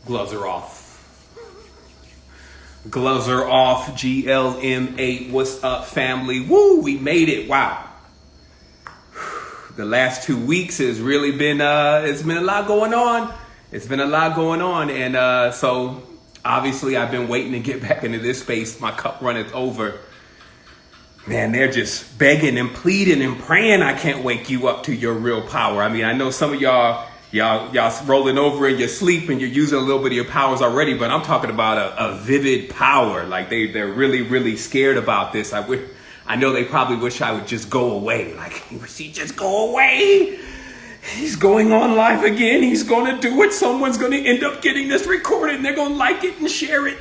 Gloves are off. Gloves are off. GLM8. What's up, family? Woo, we made it. Wow. The last 2 weeks has really been, it's been a lot going on. It's been a lot going on. And so obviously I've been waiting to get back into this space. My cup runneth over. Man, they're just begging and pleading and praying I can't wake you up to your real power. I mean, I know some of y'all rolling over in your sleep and you're using a little bit of your powers already, but I'm talking about a vivid power. Like they're really, really scared about this. I know they probably wish I would just go away. Like, wish he just go away. He's going on live again. He's going to do it. Someone's going to end up getting this recorded and they're going to like it and share it.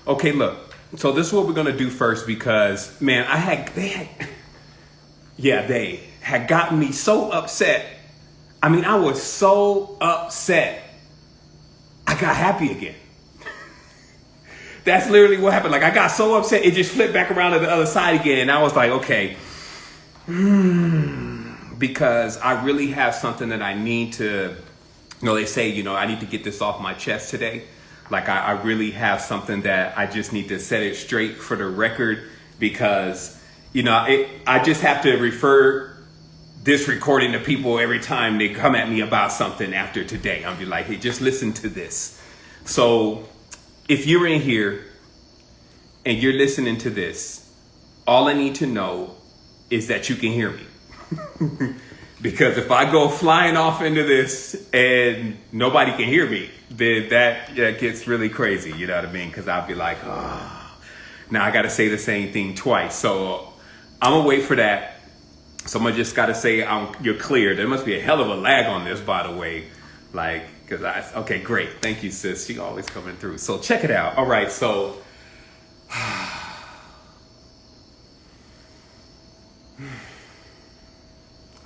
Okay, look. So this is what we're going to do first because, man, they had gotten me so upset. I mean, I was so upset. I got happy again. That's literally what happened. Like, I got so upset, it just flipped back around to the other side again. And I was like, okay, because I really have something that I need to, they say, I need to get this off my chest today. Like, I really have something that I just need to set it straight for the record because, I just have to refer this recording to people every time they come at me about something after today. I'll be like, hey, just listen to this. So if you're in here and you're listening to this, all I need to know is that you can hear me. Because if I go flying off into this and nobody can hear me, then that gets really crazy. You know what I mean? Because I'll be like, oh, now I got to say the same thing twice. So I'm going to wait for that. Someone just got to say you're clear. There must be a hell of a lag on this, by the way. Like, okay, great. Thank you, sis. She always coming through. So check it out. All right. So I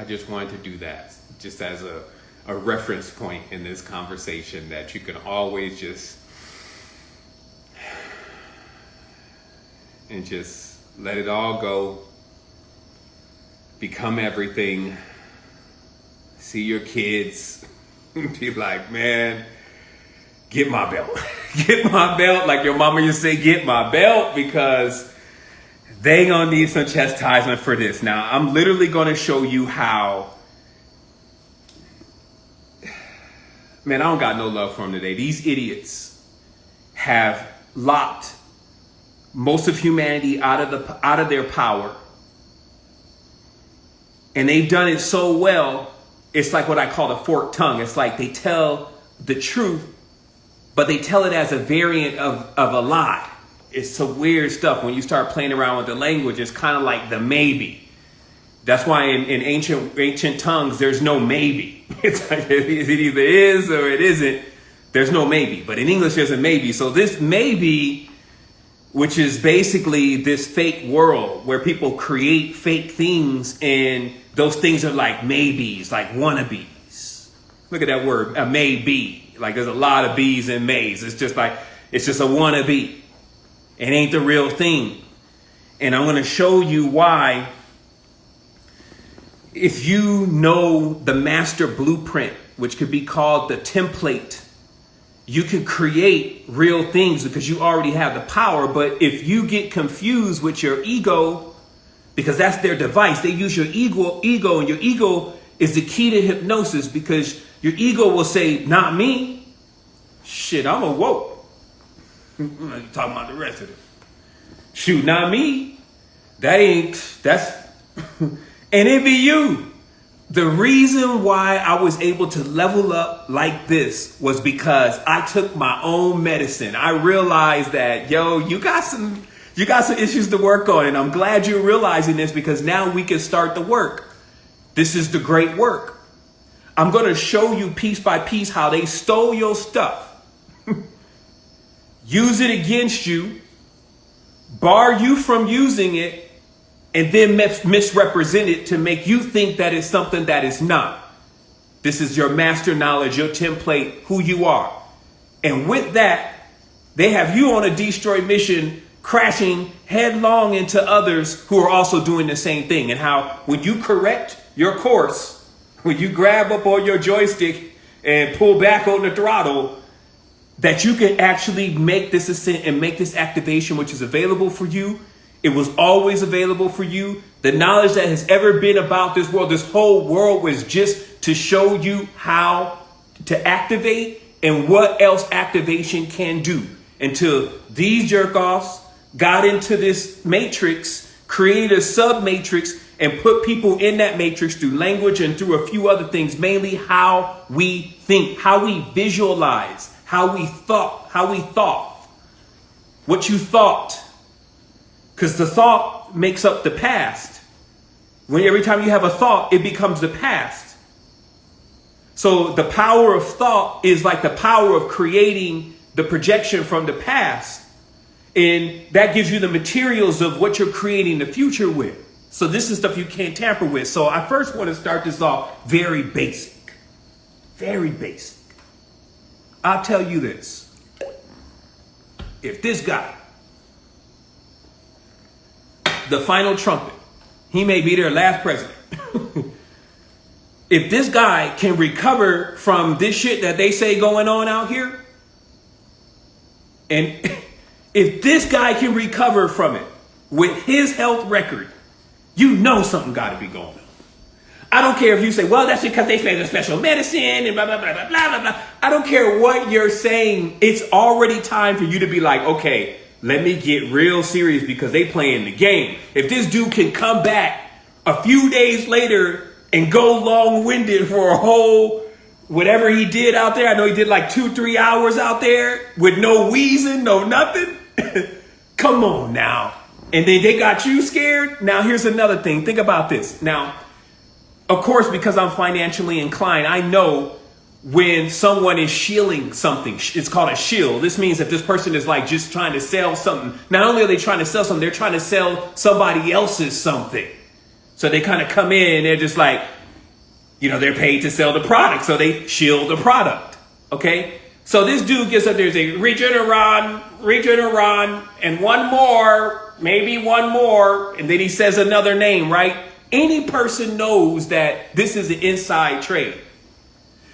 just wanted to do that just as a reference point in this conversation that you can always just let it all go. Become everything. See your kids. Be like, man, get my belt. Get my belt. Like your mama used to say, get my belt, because they gonna need some chastisement for this. Now, I'm literally gonna show you how. Man, I don't got no love for them today. These idiots have locked most of humanity out of their power. And they've done it so well, it's like what I call the forked tongue. It's like they tell the truth, but they tell it as a variant of a lie. It's some weird stuff. When you start playing around with the language, it's kind of like the maybe. That's why in ancient tongues, there's no maybe. It's like it either is or it isn't. There's no maybe. But in English, there's a maybe. So this maybe, which is basically this fake world where people create fake things, and those things are like maybes, like wannabes. Look at that word, a maybe. Like there's a lot of bees in mays. It's just a wannabe. It ain't the real thing. And I'm going to show you why. If you know the master blueprint, which could be called the template, you can create real things because you already have the power. But if you get confused with your ego, because that's their device, they use your ego, and your ego is the key to hypnosis, because your ego will say, not me. Shit, I'm awoke. I'm talking about the rest of it. Shoot, not me. That's, and it be you. The reason why I was able to level up like this was because I took my own medicine. I realized that, you got some issues to work on. And I'm glad you're realizing this, because now we can start the work. This is the great work. I'm going to show you piece by piece how they stole your stuff. Use it against you, bar you from using it, and then misrepresent it to make you think that it's something that is not. This is your master knowledge, your template, who you are. And with that, they have you on a destroy mission, crashing headlong into others who are also doing the same thing. And how when you correct your course, when you grab up on your joystick and pull back on the throttle, that you can actually make this ascent and make this activation, which is available for you. It was always available for you. The knowledge that has ever been about this world, this whole world was just to show you how to activate and what else activation can do. Until these jerk-offs got into this matrix, created a sub-matrix, and put people in that matrix through language and through a few other things, mainly how we think, how we visualize, how we thought, what you thought. Because the thought makes up the past. When every time you have a thought, it becomes the past. So the power of thought is like the power of creating the projection from the past. And that gives you the materials of what you're creating the future with. So this is stuff you can't tamper with. So I first want to start this off very basic. Very basic. I'll tell you this. If this guy, the final trumpet, he may be their last president. If this guy can recover from this shit that they say going on out here, and if this guy can recover from it with his health record, you know something got to be going on. I don't care if you say, well, that's because they say the special medicine and blah, blah, blah, blah, blah, blah, blah. I don't care what you're saying. It's already time for you to be like, okay, let me get real serious because they playing the game. If this dude can come back a few days later and go long-winded for a whole whatever he did out there. I know he did like 2-3 hours out there with no wheezing, no nothing. Come on now. And then they got you scared. Now here's another thing. Think about this. Now, of course, because I'm financially inclined, I know when someone is shilling something. It's called a shill. This means that this person is like just trying to sell something. Not only are they trying to sell something, they're trying to sell somebody else's something. So they kind of come in and they're just like, you know, they're paid to sell the product. So they shill the product. Okay. So this dude gets up there and says, Regeneron, and one more, maybe one more. And then he says another name, right? Any person knows that this is an inside trade.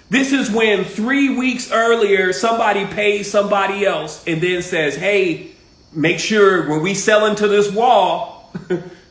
This is when 3 weeks earlier, somebody pays somebody else and then says, hey, make sure when we sell into this wall,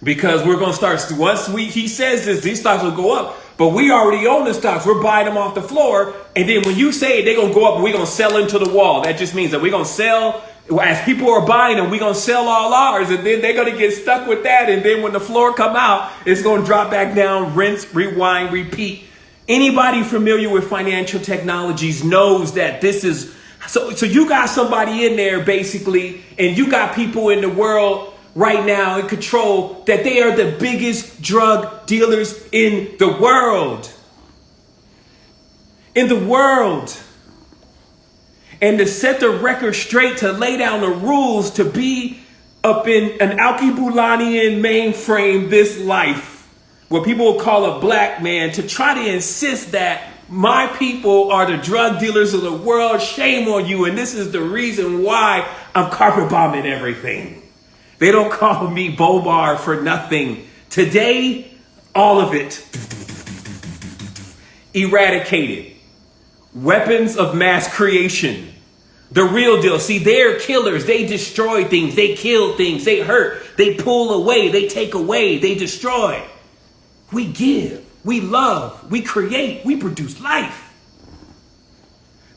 because we're going to start, once he says this, these stocks will go up. But we already own the stocks. We're buying them off the floor. And then when you say it, they're going to go up and we're going to sell into the wall. That just means that we're going to sell, as people are buying them, we're going to sell all ours. And then they're going to get stuck with that. And then when the floor come out, it's going to drop back down, rinse, rewind, repeat. Anybody familiar with financial technologies knows that this is, so you got somebody in there basically, and you got people in the world right now in control that they are the biggest drug dealers in the world. In the world. And to set the record straight, to lay down the rules, to be up in an Alkebulannian mainframe this life, what people will call a black man, to try to insist that my people are the drug dealers of the world. Shame on you. And this is the reason why I'm carpet bombing everything. They don't call me Bomar for nothing. Today, all of it eradicated. Weapons of mass creation. The real deal. See, they're killers. They destroy things. They kill things. They hurt. They pull away. They take away. They destroy. We give. We love. We create. We produce life.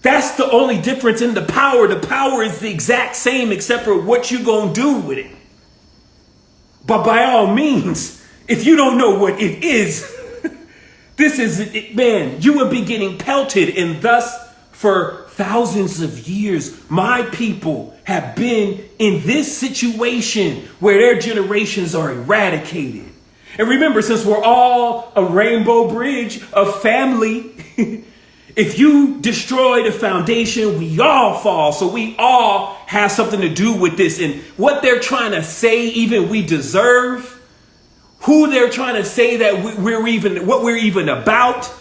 That's the only difference in the power. The power is the exact same except for what you gonna do with it. But by all means, if you don't know what it is, this is it, man, you will be getting pelted. And thus, for thousands of years, my people have been in this situation where their generations are eradicated. And remember, since we're all a rainbow bridge of family, if you destroy the foundation, we all fall. So we all have something to do with this. And what they're trying to say, even we deserve, who they're trying to say that what we're even about.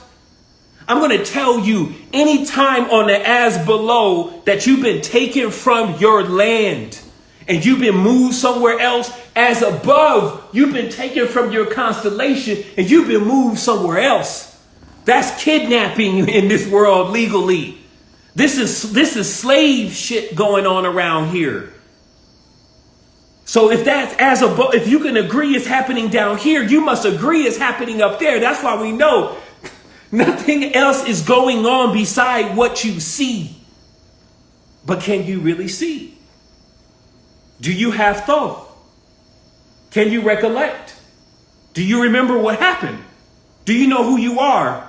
I'm going to tell you, anytime on the as below that you've been taken from your land and you've been moved somewhere else, as above, you've been taken from your constellation and you've been moved somewhere else. That's kidnapping in this world legally. This is slave shit going on around here. So if that's if you can agree it's happening down here, you must agree it's happening up there. That's why we know nothing else is going on beside what you see. But can you really see? Do you have thought? Can you recollect? Do you remember what happened? Do you know who you are?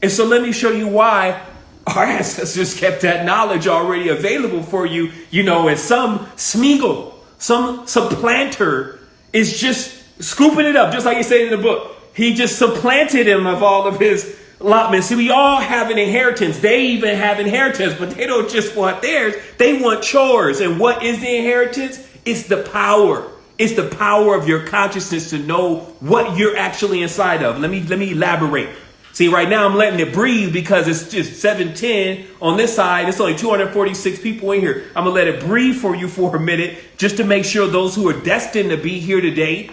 And so let me show you why our ancestors kept that knowledge already available for you, and some Smeagol, some supplanter is just scooping it up, just like he said in the book. He just supplanted him of all of his allotments. See, we all have an inheritance. They even have inheritance, but they don't just want theirs. They want chores. And what is the inheritance? It's the power. It's the power of your consciousness to know what you're actually inside of. Let me elaborate. See, right now I'm letting it breathe because it's just 7:10 on this side. It's only 246 people in here. I'm going to let it breathe for you for a minute just to make sure those who are destined to be here today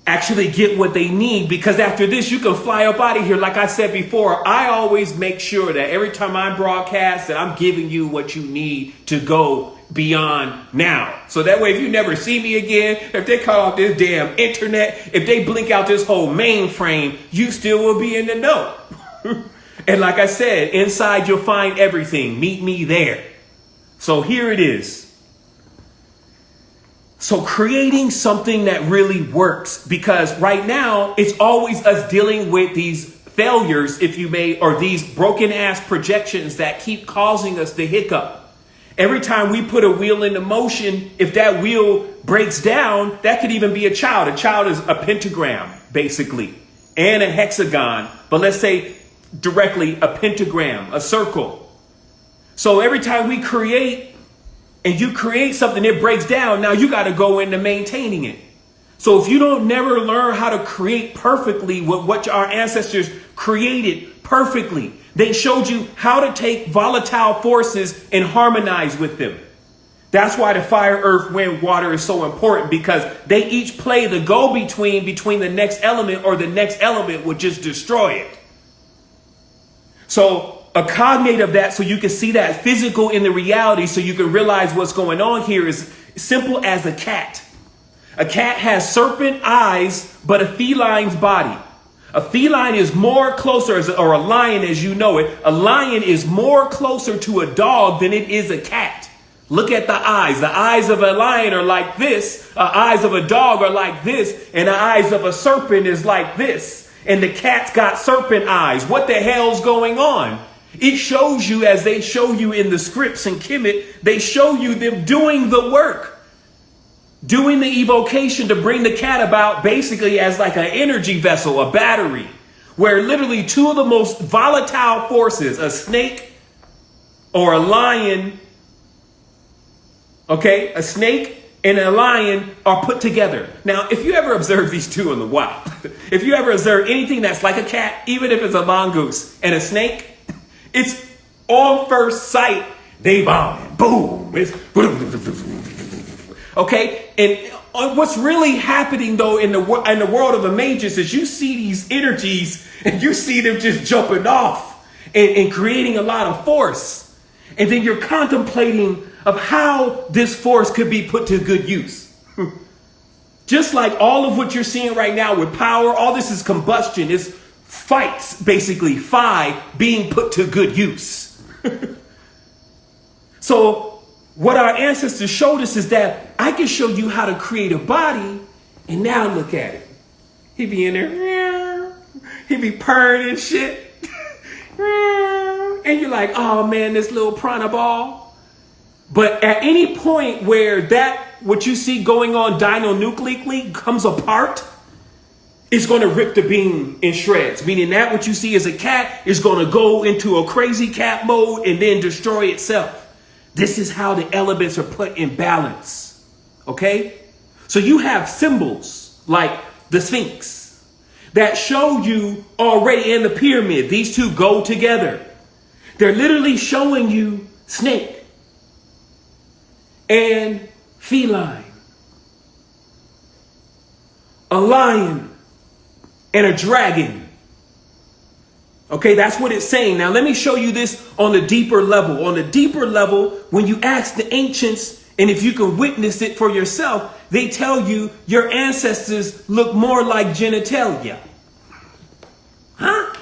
actually get what they need, because after this, you can fly up out of here. Like I said before, I always make sure that every time I broadcast that I'm giving you what you need to go beyond now. So that way, if you never see me again, if they cut off this damn internet, if they blink out this whole mainframe, you still will be in the know. And like I said, inside you'll find everything. Meet me there. So here it is. So creating something that really works, because right now it's always us dealing with these failures, if you may, or these broken ass projections that keep causing us the hiccup. Every time we put a wheel into motion, if that wheel breaks down, that could even be a child. A child is a pentagram, basically, and a hexagon. But let's say directly a pentagram, a circle. So every time we create, and you create something that breaks down, now you got to go into maintaining it. So if you don't never learn how to create perfectly what our ancestors created perfectly, they showed you how to take volatile forces and harmonize with them. That's why the fire, earth, wind, water is so important, because they each play the go-between between the next element, or the next element would just destroy it. So a cognate of that, so you can see that physical in the reality, so you can realize what's going on here, is simple as a cat. A cat has serpent eyes, but a feline's body. A feline is more closer, or a lion as you know it, a lion is more closer to a dog than it is a cat. Look at the eyes. The eyes of a lion are like this. The eyes of a dog are like this. And the eyes of a serpent is like this. And the cat's got serpent eyes. What the hell's going on? It shows you, as they show you in the scripts in Kemet, they show you them doing the work. Doing the evocation to bring the cat about, basically as like an energy vessel, a battery, where literally two of the most volatile forces, a snake or a lion, a snake and a lion, are put together. Now, if you ever observe these two in the wild, if you ever observe anything that's like a cat, even if it's a mongoose and a snake, it's on first sight, they bond, boom, it's okay. And what's really happening though in the world of the mages is you see these energies and you see them just jumping off and creating a lot of force. And then you're contemplating of how this force could be put to good use. Just like all of what you're seeing right now with power, all this is combustion. It's fights, basically, phi being put to good use. So what our ancestors showed us is that I can show you how to create a body, and now look at it. He be in there, he be purring and shit. And you're like, oh man, this little prana ball. But at any point where what you see going on dinonucleically comes apart, it's going to rip the beam in shreds. Meaning that what you see as a cat is going to go into a crazy cat mode and then destroy itself. This is how the elements are put in balance. Okay? So you have symbols like the Sphinx that show you already in the pyramid. These two go together. They're literally showing you snake and feline, a lion and a dragon, Okay, that's what it's saying. Now, let me show you this on a deeper level. On a deeper level, when you ask the ancients, and if you can witness it for yourself, they tell you your ancestors look more like genitalia. Huh?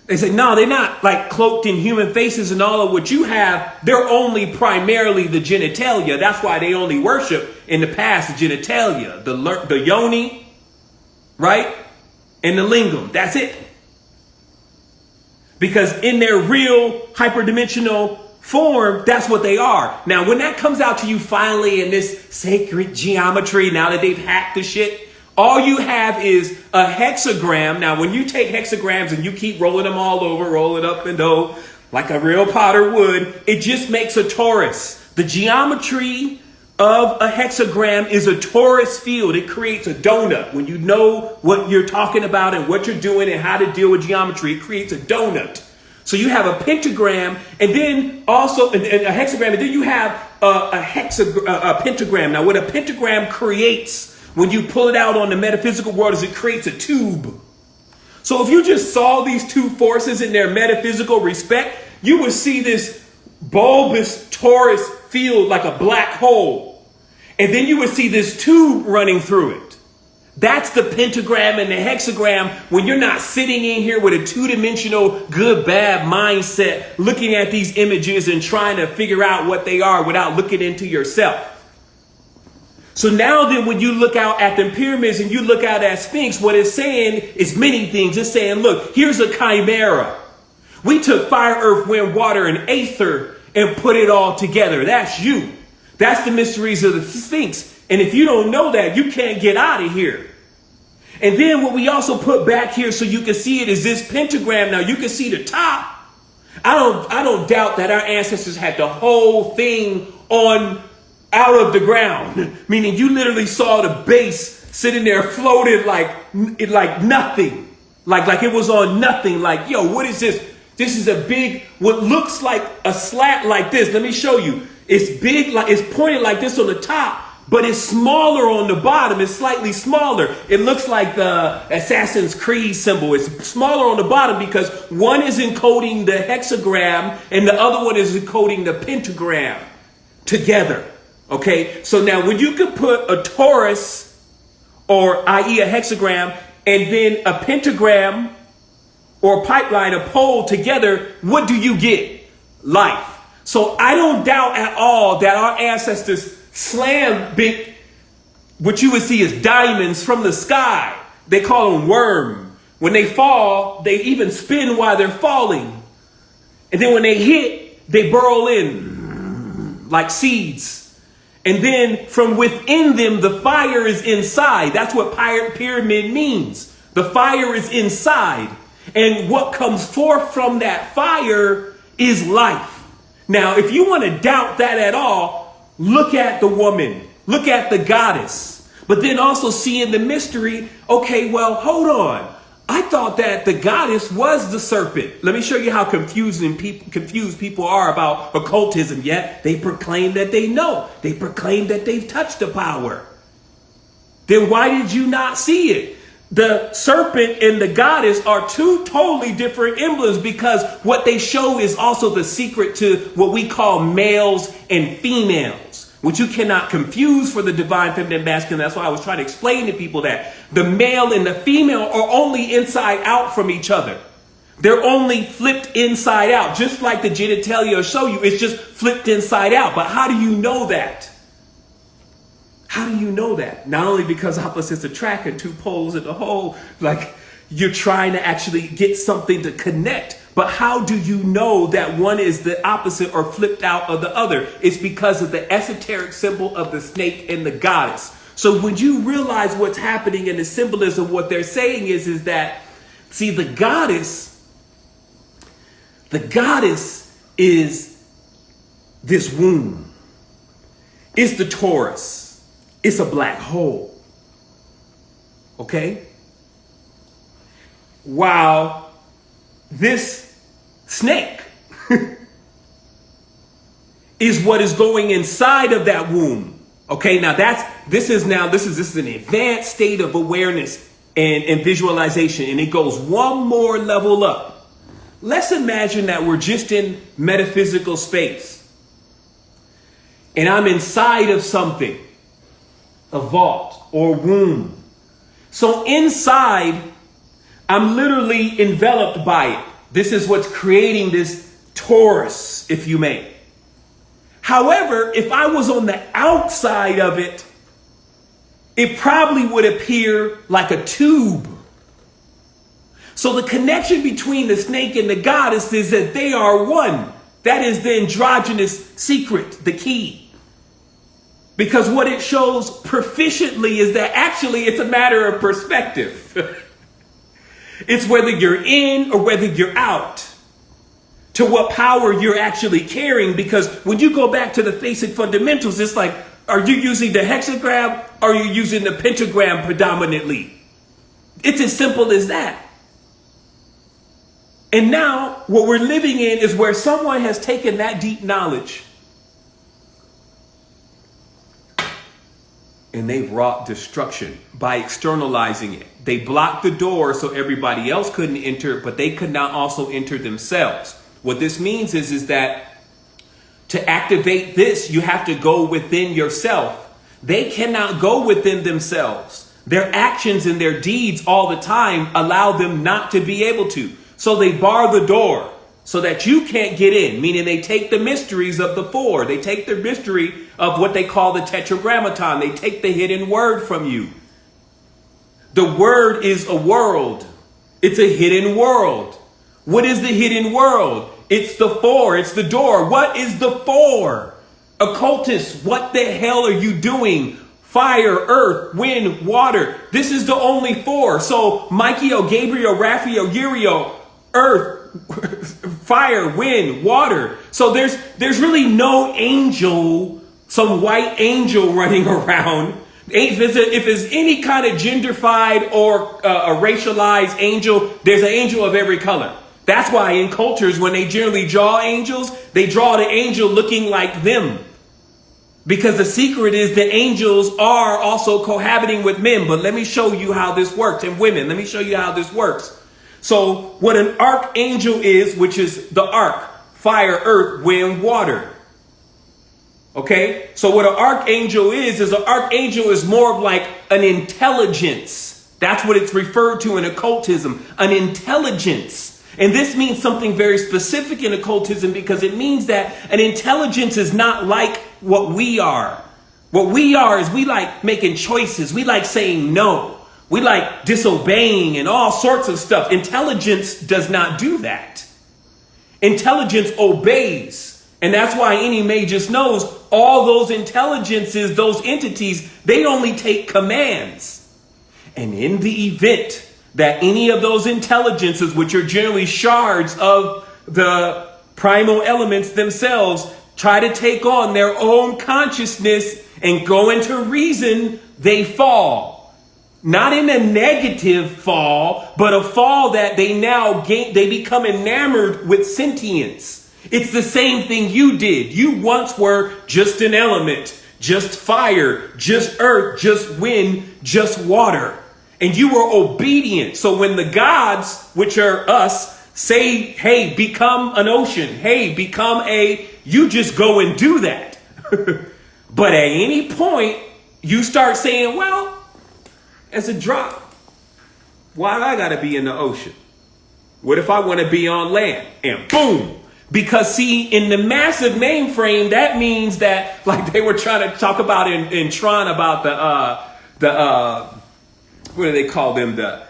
They say, no, they're not like cloaked in human faces and all of what you have. They're only primarily the genitalia. That's why they only worship in the past the genitalia, the yoni, right? And the lingam. That's it. Because in their real hyperdimensional form, that's what they are. Now, when that comes out to you finally in this sacred geometry, now that they've hacked the shit, all you have is a hexagram. Now, when you take hexagrams and you keep rolling them all over, roll it up and down like a real potter would, it just makes a torus. The geometry of a hexagram is a torus field. It creates a donut. When you know what you're talking about and what you're doing and how to deal with geometry, it creates a donut. So you have a pentagram and then also a hexagram, and then you have a pentagram. Now, what a pentagram creates when you pull it out on the metaphysical world is it creates a tube. So if you just saw these two forces in their metaphysical respect, you would see this bulbous torus field like a black hole. And then you would see this tube running through it. That's the pentagram and the hexagram when you're not sitting in here with a two-dimensional good, bad mindset, looking at these images and trying to figure out what they are without looking into yourself. So now then when you look out at the pyramids and you look out at Sphinx, what it's saying is many things. It's saying, look, here's a chimera. We took fire, earth, wind, water, and aether and put it all together. That's you. That's the mysteries of the Sphinx. And if you don't know that, you can't get out of here. And then what we also put back here so you can see it is this pentagram. Now you can see the top. I don't doubt that our ancestors had the whole thing on out of the ground, meaning you literally saw the base sitting there floated like nothing, like it was on nothing. Like, yo, what is this? This is a big, what looks like a slat like this. Let me show you. It's big, like it's pointed like this on the top, but it's smaller on the bottom. It's slightly smaller. It looks like the Assassin's Creed symbol. It's smaller on the bottom because one is encoding the hexagram and the other one is encoding the pentagram together. Okay, so now when you could put a torus, or i.e. a hexagram, and then a pentagram or a pipeline, a pole together, what do you get? Life. So I don't doubt at all that our ancestors slammed big, what you would see as diamonds from the sky. They call them worm. When they fall, they even spin while they're falling. And then when they hit, they burrow in like seeds. And then from within them, the fire is inside. That's what pyramid means. The fire is inside. And what comes forth from that fire is life. Now, if you want to doubt that at all, look at the woman. Look at the goddess. But then also see in the mystery, okay, well, hold on. I thought that the goddess was the serpent. Let me show you how confused people are about occultism. Yet they proclaim that they know. They proclaim that they've touched the power. Then why did you not see it? The serpent and the goddess are two totally different emblems because what they show is also the secret to what we call males and females, which you cannot confuse for the divine feminine masculine. That's why I was trying to explain to people that the male and the female are only inside out from each other. They're only flipped inside out, just like the genitalia will show you. It's just flipped inside out. But how do you know that? How do you know that? Not only because opposites attract and two poles in the whole, like you're trying to actually get something to connect. But how do you know that one is the opposite or flipped out of the other? It's because of the esoteric symbol of the snake and the goddess. So when you realize what's happening in the symbolism, what they're saying is that, see, the goddess is this womb. It's the torus. It's a black hole. Okay? While this snake is what is going inside of that womb. Okay, now this is an advanced state of awareness and visualization, and it goes one more level up. Let's imagine that we're just in metaphysical space. And I'm inside of something, a vault or womb. So inside, I'm literally enveloped by it. This is what's creating this torus, if you may. However, if I was on the outside of it, it probably would appear like a tube. So the connection between the snake and the goddess is that they are one. That is the androgynous secret, the key. Because what it shows proficiently is that actually it's a matter of perspective. It's whether you're in or whether you're out, to what power you're actually carrying. Because when you go back to the basic fundamentals, it's like, are you using the hexagram or are you using the pentagram predominantly? It's as simple as that. And now what we're living in is where someone has taken that deep knowledge and they've wrought destruction by externalizing it. They blocked the door so everybody else couldn't enter, but they could not also enter themselves. What this means is that to activate this, you have to go within yourself. They cannot go within themselves. Their actions and their deeds all the time allow them not to be able to. So they bar the door so that you can't get in, meaning they take the mysteries of the four. They take the mystery of what they call the tetragrammaton. They take the hidden word from you. The word is a world. It's a hidden world. What is the hidden world? It's the four. It's the door. What is the four? Occultists, what the hell are you doing? Fire, earth, wind, water. This is the only four. So Michael, Gabriel, Raphael, Uriel, earth, fire, wind, water. So there's really no angel, some white angel running around. If it's any kind of genderfied or a racialized angel, there's an angel of every color. That's why in cultures, when they generally draw angels, they draw the angel looking like them. Because the secret is that angels are also cohabiting with men. But let me show you how this works. And women, let me show you how this works. So what an archangel is, which is the ark, fire, earth, wind, water. Okay, so what an archangel is an archangel is more of like an intelligence. That's what it's referred to in occultism, an intelligence. And this means something very specific in occultism because it means that an intelligence is not like what we are. What we are is we like making choices. We like saying no. We like disobeying and all sorts of stuff. Intelligence does not do that. Intelligence obeys. And that's why any magus knows all those intelligences, those entities, they only take commands. And in the event that any of those intelligences, which are generally shards of the primal elements themselves, try to take on their own consciousness and go into reason, they fall. Not in a negative fall, but a fall that they become enamored with sentience. It's the same thing you did. You once were just an element, just fire, just earth, just wind, just water. And you were obedient. So when the gods, which are us, say, hey, become an ocean. Hey, you just go and do that. But at any point, you start saying, well, as a drop, why do I got to be in the ocean? What if I want to be on land? And boom. Because see, in the massive mainframe, that means that, like they were trying to talk about in Tron about the what do they call them? The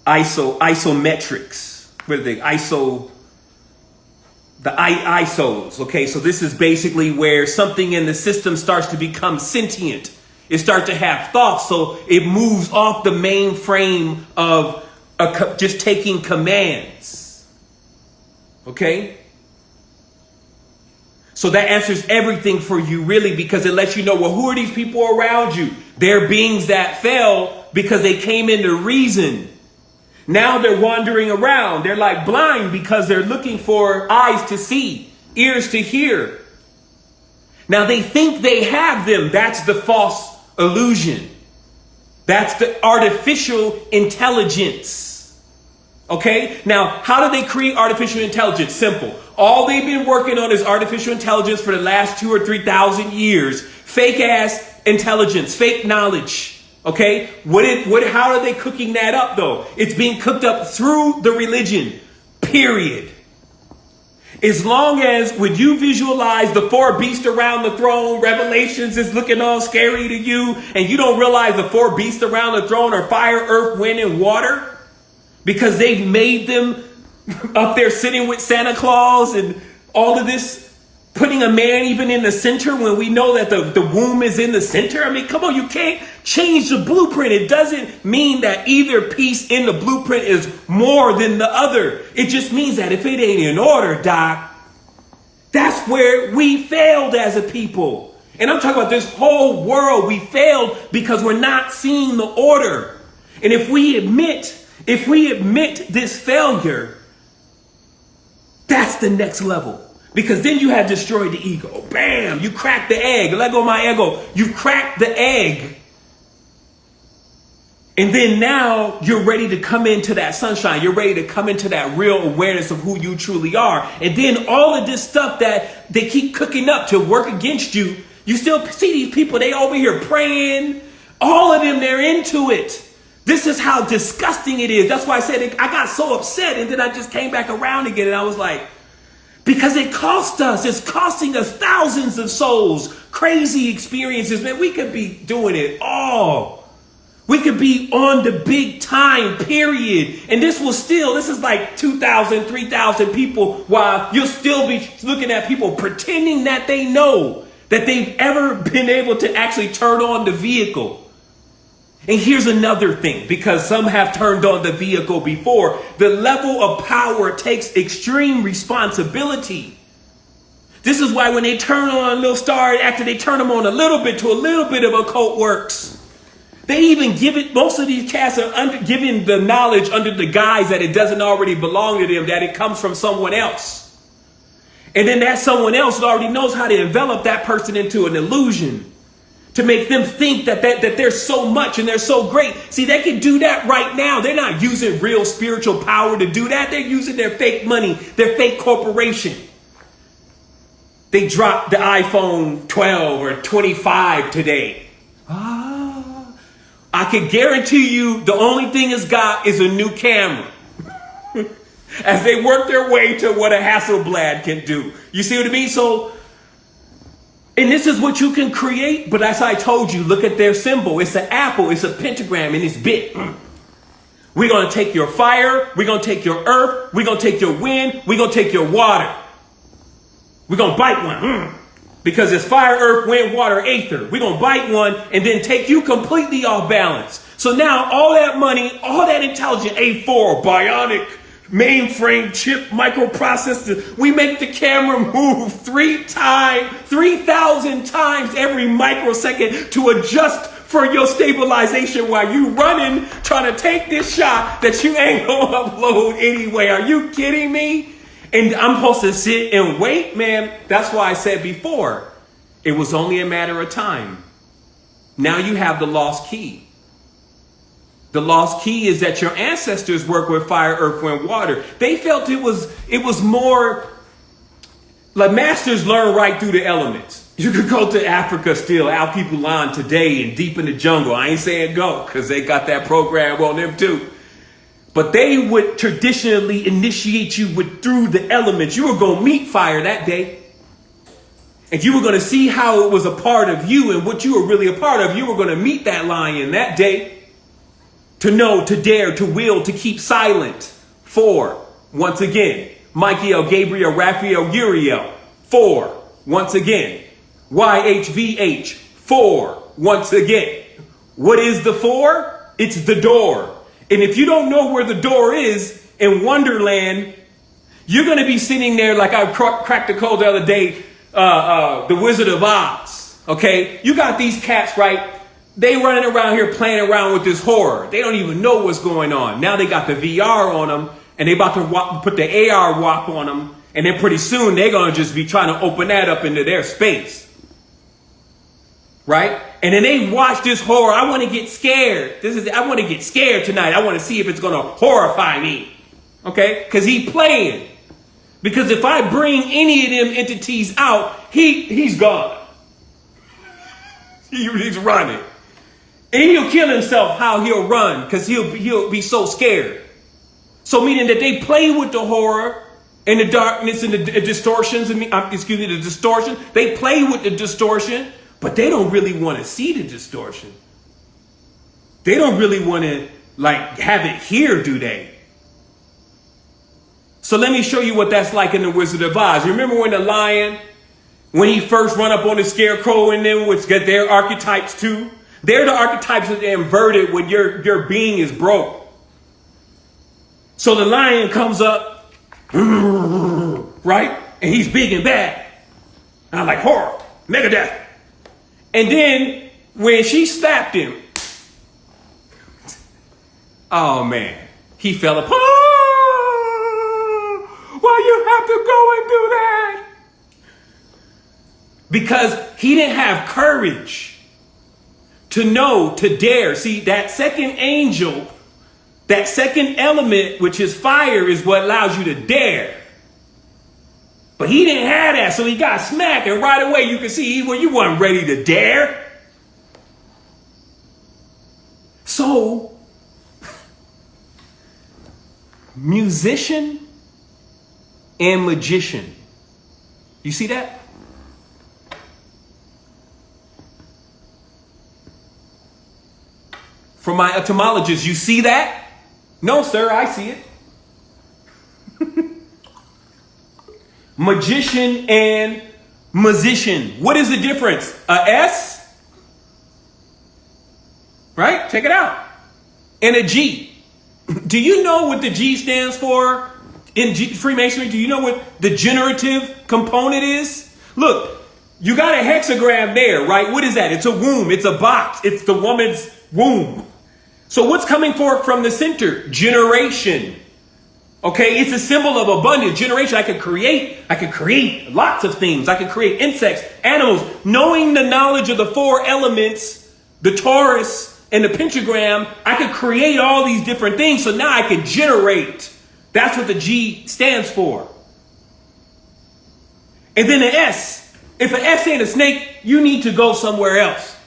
isometrics. What are they? The ISOs. Okay, so this is basically where something in the system starts to become sentient. It starts to have thoughts, so it moves off the mainframe of just taking commands. Okay? So that answers everything for you, really, because it lets you know, well, who are these people around you? They're beings that fell because they came into reason. Now they're wandering around. They're like blind because they're looking for eyes to see, ears to hear. Now they think they have them. That's the false illusion. That's the artificial intelligence. Okay, now how do they create artificial intelligence? Simple. All they've been working on is artificial intelligence for the last 2,000 or 3,000 years. Fake ass intelligence, fake knowledge. Okay, how are they cooking that up though? It's being cooked up through the religion, period. As long as when you visualize the four beasts around the throne, Revelations is looking all scary to you, and you don't realize the four beasts around the throne are fire, earth, wind, and water, because they've made them up there sitting with Santa Claus and all of this, putting a man even in the center when we know that the womb is in the center. I mean, come on, you can't change the blueprint. It doesn't mean that either piece in the blueprint is more than the other. It just means that if it ain't in order, Doc, that's where we failed as a people. And I'm talking about this whole world. We failed because we're not seeing the order. And if we admit this failure, that's the next level. Because then you have destroyed the ego. Bam! You cracked the egg. Let go of my ego. You cracked the egg. And then now you're ready to come into that sunshine. You're ready to come into that real awareness of who you truly are. And then all of this stuff that they keep cooking up to work against you, you still see these people, they over here praying. All of them, they're into it. This is how disgusting it is. That's why I said I got so upset, and then I just came back around again, and I was like, because it cost us. It's costing us thousands of souls, crazy experiences. Man, we could be doing it all. We could be on the big time, period. And this is like 2,000, 3,000 people, while you'll still be looking at people pretending that they know that they've ever been able to actually turn on the vehicle. And here's another thing, because some have turned on the vehicle before. The level of power takes extreme responsibility. This is why when they turn on a little star, after they turn them on a little bit to a little bit of occult works, they even give it, most of these cats are giving the knowledge under the guise that it doesn't already belong to them, that it comes from someone else. And then that someone else already knows how to envelop that person into an illusion, to make them think that there's so much and they're so great. See, they can do that right now. They're not using real spiritual power to do that. They're using their fake money, their fake corporation. They dropped the iPhone 12 or 25 today. I can guarantee you the only thing it's got is a new camera. As they work their way to what a Hasselblad can do. You see what I mean? So, and this is what you can create, but as I told you, look at their symbol. It's an apple, it's a pentagram, and it's bit. We're going to take your fire, we're going to take your earth, we're going to take your wind, we're going to take your water. We're going to bite one. Because it's fire, earth, wind, water, aether. We're going to bite one and then take you completely off balance. So now all that money, all that intelligent A4, bionic, mainframe chip, microprocessor, we make the camera move 3,000 times every microsecond to adjust for your stabilization while you running, trying to take this shot that you ain't gonna upload anyway. Are you kidding me? And I'm supposed to sit and wait, man. That's why I said before, it was only a matter of time. Now you have the lost key. The lost key is that your ancestors worked with fire, earth, wind, water. They felt it was more like masters learn right through the elements. You could go to Africa still, Alkebulan today and deep in the jungle. I ain't saying go, because they got that program on them too. But they would traditionally initiate you through the elements. You were going to meet fire that day. And you were going to see how it was a part of you and what you were really a part of. You were going to meet that lion that day. To know, to dare, to will, to keep silent. 4. Once again. Michael, Gabriel, Raphael, Uriel. 4. Once again. YHVH. 4. Once again. What is the 4? It's the door. And if you don't know where the door is in Wonderland, you're going to be sitting there like I cracked the code the other day, the Wizard of Oz. Okay? You got these cats, right? They running around here playing around with this horror. They don't even know what's going on. Now they got the VR on them, and they about to put the AR WAP on them, and then pretty soon they're going to just be trying to open that up into their space. Right? And then they watch this horror. I want to get scared. I want to get scared tonight. I want to see if it's going to horrify me. Okay? Because he's playing. Because if I bring any of them entities out, he's gone. He's running. And he'll kill himself how he'll run. Because he'll be so scared. So meaning that they play with the horror and the darkness and the distortions. The distortion. They play with the distortion. But they don't really want to see the distortion. They don't really want to have it here, do they? So let me show you what that's like in the Wizard of Oz. You remember when the lion, when he first run up on the scarecrow and them, which get their archetypes too? They're the archetypes that are inverted when your being is broke. So the lion comes up, right? And he's big and bad. And I'm like, horror, Megadeth. And then when she slapped him, oh man, he fell apart. Why you have to go and do that? Because he didn't have courage to know, to dare. See, that second angel, that second element, which is fire, is what allows you to dare. But he didn't have that, so he got smacked, and right away you can see you weren't ready to dare. So, musician and magician. You see that? For my etymologists, you see that? No, sir, I see it. Magician and musician. What is the difference? A S? Right? Check it out. And a G. Do you know what the G stands for in Freemasonry? Do you know what the generative component is? Look, you got a hexagram there, right? What is that? It's a womb. It's a box. It's the woman's womb. So what's coming forth from the center? Generation. Okay, it's a symbol of abundance, generation. I could create lots of things. I could create insects, animals. Knowing the knowledge of the four elements, the torus and the pentagram, I could create all these different things. So now I can generate. That's what the G stands for. And then the S. If an S ain't a snake, you need to go somewhere else.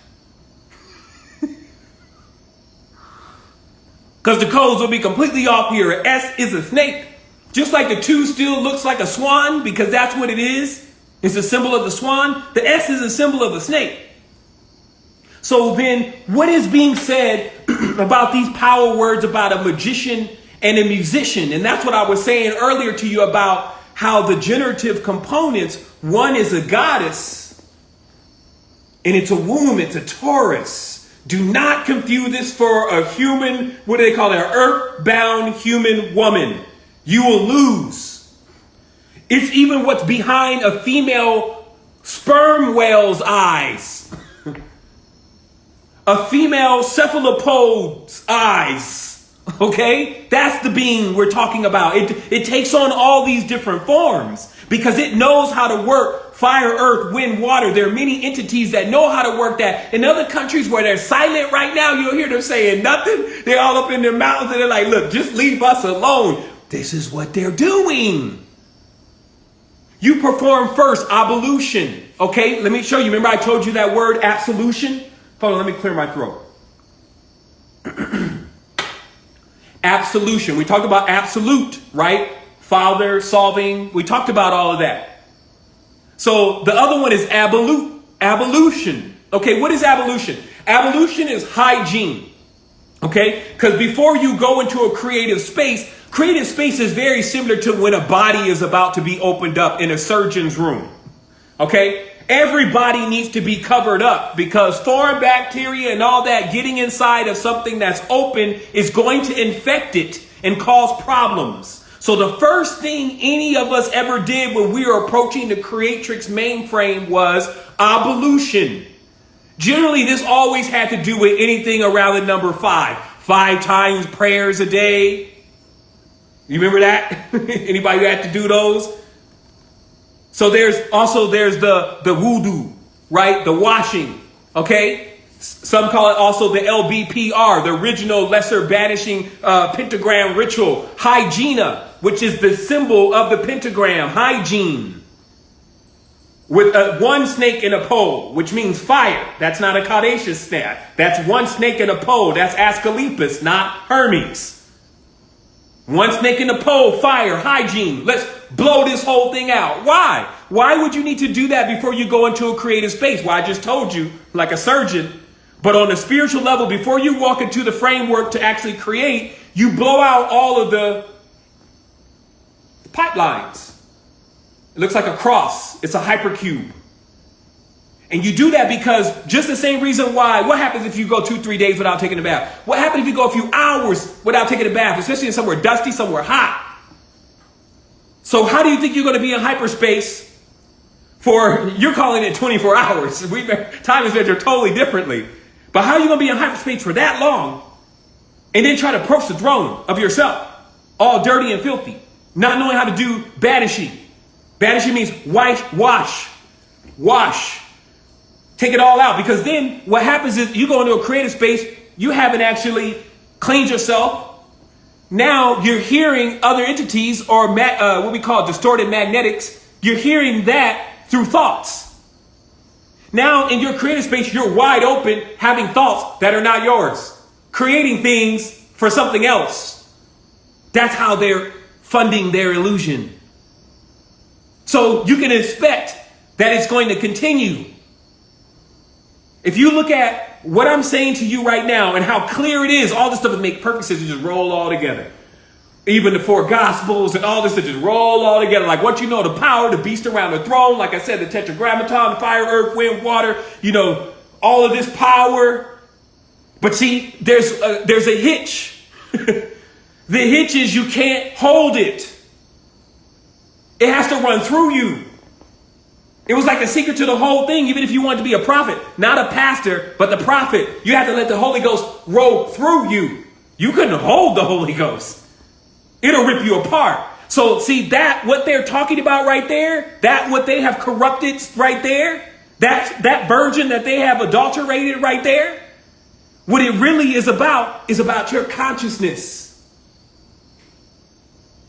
Because the codes will be completely off here. An S is a snake. Just like the 2 still looks like a swan, because that's what it is. It's a symbol of the swan. The S is a symbol of a snake. So then what is being said about these power words about a magician and a musician? And that's what I was saying earlier to you about how the generative components, one is a goddess, and it's a womb, it's a Taurus. Do not confuse this for a human, what do they call it? An earth-bound human woman. You will lose. It's even what's behind a female sperm whale's eyes. A female cephalopode's eyes. Okay? That's the being we're talking about. It takes on all these different forms because it knows how to work fire, earth, wind, water. There are many entities that know how to work that. In other countries where they're silent right now, you'll hear them saying nothing. They're all up in their mountains and they're like, look, just leave us alone. This is what they're doing. You perform first ablution. Okay, let me show you. Remember I told you that word absolution? Hold on, let me clear my throat. Absolution. We talked about absolute, right? Father, solving. We talked about all of that. So the other one is ablution. Okay, what is ablution? Ablution is hygiene. Okay, because before you go into a creative space is very similar to when a body is about to be opened up in a surgeon's room. Okay, everybody needs to be covered up because foreign bacteria and all that getting inside of something that's open is going to infect it and cause problems. So the first thing any of us ever did when we were approaching the Creatrix mainframe was ablution. Generally, this always had to do with anything around the number 5. 5 times prayers a day. You remember that? Anybody who had to do those? So there's the wudu, right? The washing. Okay? Some call it also the LBPR, the original lesser banishing pentagram ritual. Hygiena, which is the symbol of the pentagram. Hygiene. With one snake in a pole, which means fire. That's not a caudacious snake. That's one snake in a pole. That's Asclepius, not Hermes. One snake in a pole, fire, hygiene. Let's blow this whole thing out. Why? Why would you need to do that before you go into a creative space? Well, I just told you, like a surgeon. But on a spiritual level, before you walk into the framework to actually create, you blow out all of the pipelines. It looks like a cross. It's a hypercube. And you do that because just the same reason why, what happens if you go 2-3 days without taking a bath? What happens if you go a few hours without taking a bath, especially in somewhere dusty, somewhere hot? So how do you think you're going to be in hyperspace for, you're calling it 24 hours. Time is measured totally differently. But how are you going to be in hyperspace for that long and then try to approach the throne of yourself, all dirty and filthy, not knowing how to do banishing? Banishing means wash. Take it all out. Because then what happens is you go into a creative space, you haven't actually cleaned yourself. Now you're hearing other entities or what we call distorted magnetics. You're hearing that through thoughts. Now in your creative space, you're wide open, having thoughts that are not yours, creating things for something else. That's how they're funding their illusion. So you can expect that it's going to continue. If you look at what I'm saying to you right now and how clear it is, all this stuff would make perfect sense to just roll all together. Even the 4 gospels and all this to just roll all together. Like what you know, the power, the beast around the throne, like I said, the tetragrammaton, fire, earth, wind, water, all of this power. But see, there's a hitch. The hitch is you can't hold it. It has to run through you. It was like the secret to the whole thing, even if you wanted to be a prophet, not a pastor, but the prophet. You had to let the Holy Ghost roll through you. You couldn't hold the Holy Ghost. It'll rip you apart. So see that, what they're talking about right there, that what they have corrupted right there, that virgin that they have adulterated right there, what it really is about your consciousness.